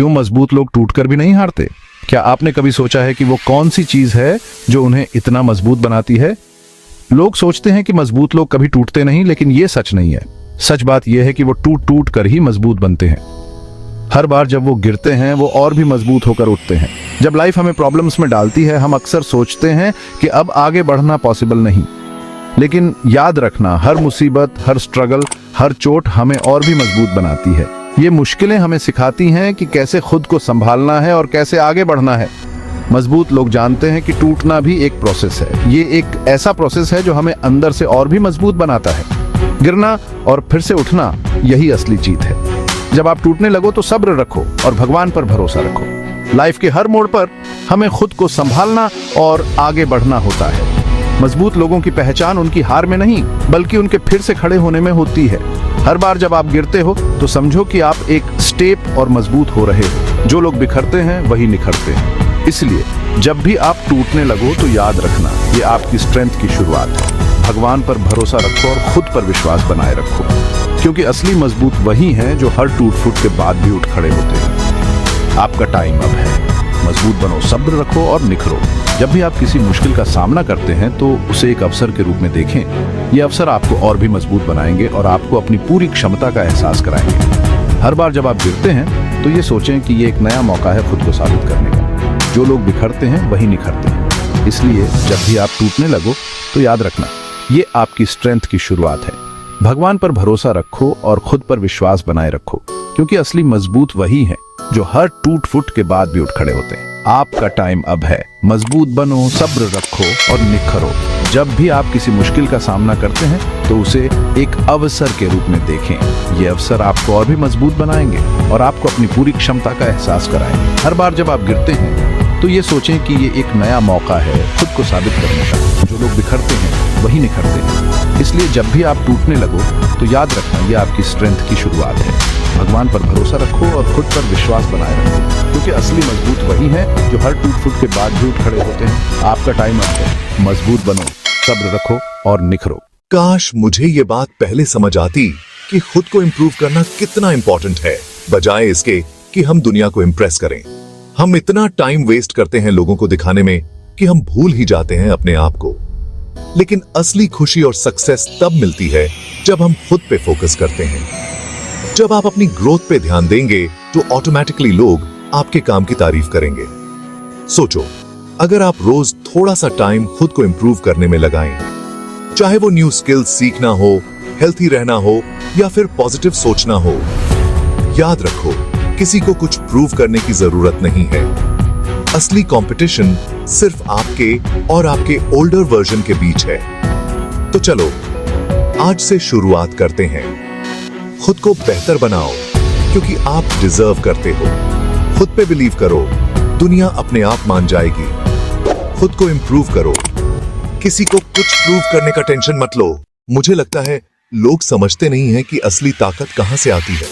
क्यों मजबूत लोग टूटकर भी नहीं हारते? क्या आपने कभी सोचा है कि वो कौन सी चीज है जो उन्हें इतना मजबूत बनाती है? लोग सोचते हैं कि मजबूत लोग कभी टूटते नहीं, लेकिन ये सच नहीं है। सच बात यह है कि वो टूट टूट कर ही मजबूत बनते हैं। हर बार जब वो गिरते हैं वो और भी मजबूत होकर उठते हैं। जब लाइफ हमें प्रॉब्लम्स में डालती है हम अक्सर सोचते हैं कि अब आगे बढ़ना पॉसिबल नहीं, लेकिन याद रखना, हर मुसीबत, हर स्ट्रगल, हर चोट हमें और भी मजबूत बनाती है। ये मुश्किलें हमें सिखाती हैं कि कैसे खुद को संभालना है और कैसे आगे बढ़ना है। मजबूत लोग जानते हैं कि टूटना भी एक प्रोसेस है। ये एक ऐसा प्रोसेस है जो हमें अंदर से और भी मजबूत बनाता है। गिरना और फिर से उठना, यही असली जीत है। जब आप टूटने लगो तो सब्र रखो और भगवान पर भरोसा रखो। लाइफ के हर मोड़ पर हमें खुद को संभालना और आगे बढ़ना होता है। मजबूत लोगों की पहचान उनकी हार में नहीं, बल्कि उनके फिर से खड़े होने में होती है। हर बार जब आप गिरते हो तो समझो कि आप एक स्टेप और मजबूत हो रहे हो। जो लोग बिखरते हैं वही निखरते हैं। इसलिए जब भी आप टूटने लगो तो याद रखना, ये आपकी स्ट्रेंथ की शुरुआत है। भगवान पर भरोसा रखो और खुद पर विश्वास बनाए रखो, क्योंकि असली मजबूत वही हैं जो हर टूट फूट के बाद भी उठ खड़े होते हैं। आपका टाइम अब है। मजबूत बनो, सब्र रखो और निखरो। जब भी आप किसी मुश्किल का सामना करते हैं तो उसे एक अवसर के रूप में देखें। ये अवसर आपको और भी मजबूत बनाएंगे और आपको अपनी पूरी क्षमता का एहसास कराएंगे। हर बार जब आप गिरते हैं तो ये सोचें कि ये एक नया मौका है खुद को साबित करने का। जो लोग बिखरते हैं वही निखरते हैं। इसलिए जब भी आप टूटने लगो तो याद रखना, ये आपकी स्ट्रेंथ की शुरुआत है। भगवान पर भरोसा रखो और खुद पर विश्वास बनाए रखो, क्योंकि असली मजबूत वही है जो हर टूट फूट के बाद भी उठ खड़े होते हैं। आपका टाइम अब है। मजबूत बनो, सब्र रखो और निखरो। जब भी आप किसी मुश्किल का सामना करते हैं तो उसे एक अवसर के रूप में देखें। ये अवसर आपको और भी मजबूत बनाएंगे और आपको अपनी पूरी क्षमता का एहसास कराएंगे। हर बार जब आप गिरते हैं तो ये सोचें कि ये एक नया मौका है खुद को साबित करने का। जो लोग बिखरते हैं वही निखरते हैं। इसलिए जब भी आप टूटने लगो तो याद रखना, ये आपकी स्ट्रेंथ की शुरुआत है। भगवान पर भरोसा रखो और खुद पर विश्वास बनाए रखो, क्योंकि असली मजबूत वही है जो हर टूट फूट के बाद भी उठ खड़े होते हैं। आपका टाइम अब है। मजबूत बनो, सब्र रखो और निखरो। काश मुझे ये बात पहले समझ आती कि खुद को इम्प्रूव करना कितना इम्पोर्टेंट है, बजाय इसके कि हम दुनिया को इम्प्रेस करें। हम इतना टाइम वेस्ट करते हैं लोगों को दिखाने में कि हम भूल ही जाते हैं अपने आप को। लेकिन असली खुशी और सक्सेस तब मिलती है जब हम खुद पे फोकस करते हैं। जब आप अपनी ग्रोथ पे ध्यान देंगे तो ऑटोमेटिकली लोग आपके काम की तारीफ करेंगे। सोचो, अगर आप रोज थोड़ा सा टाइम खुद को इंप्रूव करने में लगाएं, चाहे वो न्यू स्किल्स सीखना हो, हेल्थी रहना हो या फिर पॉजिटिव सोचना हो, याद रखो, किसी को कुछ प्रूव करने की जरूरत नहीं है। असली कंपटीशन सिर्फ आपके और आपके ओल्डर वर्जन के बीच है। तो चलो आज से शुरुआत करते हैं। खुद को बेहतर बनाओ, क्योंकि आप डिजर्व करते हो। खुद पे बिलीव करो, दुनिया अपने आप मान जाएगी। खुद को इंप्रूव करो, किसी को कुछ प्रूव करने का टेंशन मत लो। मुझे लगता है लोग समझते नहीं हैं कि असली ताकत कहां से आती है।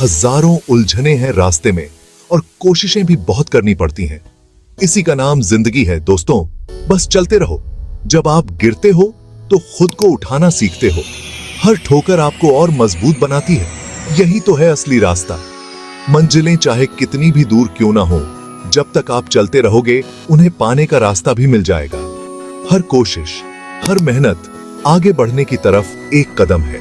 हजारों उलझने हैं रास्ते में और कोशिशें भी बहुत करनी पड़ती हैं। इसी का नाम जिंदगी है दोस्तों। बस चलते रहो। जब आप गिरते हो तो खुद को उठाना सीखते हो। हर ठोकर आपको और मजबूत बनाती है। यही तो है असली रास्ता। मंजिलें चाहे कितनी भी दूर क्यों ना हो, जब तक आप चलते रहोगे उन्हें पाने का रास्ता भी मिल जाएगा। हर कोशिश, हर मेहनत आगे बढ़ने की तरफ एक कदम है।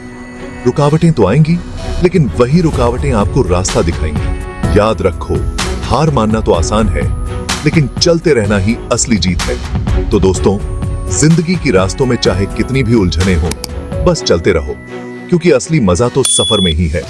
रुकावटें तो आएंगी, लेकिन वही रुकावटें आपको रास्ता दिखाएंगी। याद रखो, हार मानना तो आसान है, लेकिन चलते रहना ही असली जीत है। तो दोस्तों, जिंदगी की रास्तों में चाहे कितनी भी उलझने हो, बस चलते रहो, क्योंकि असली मजा तो सफर में ही है।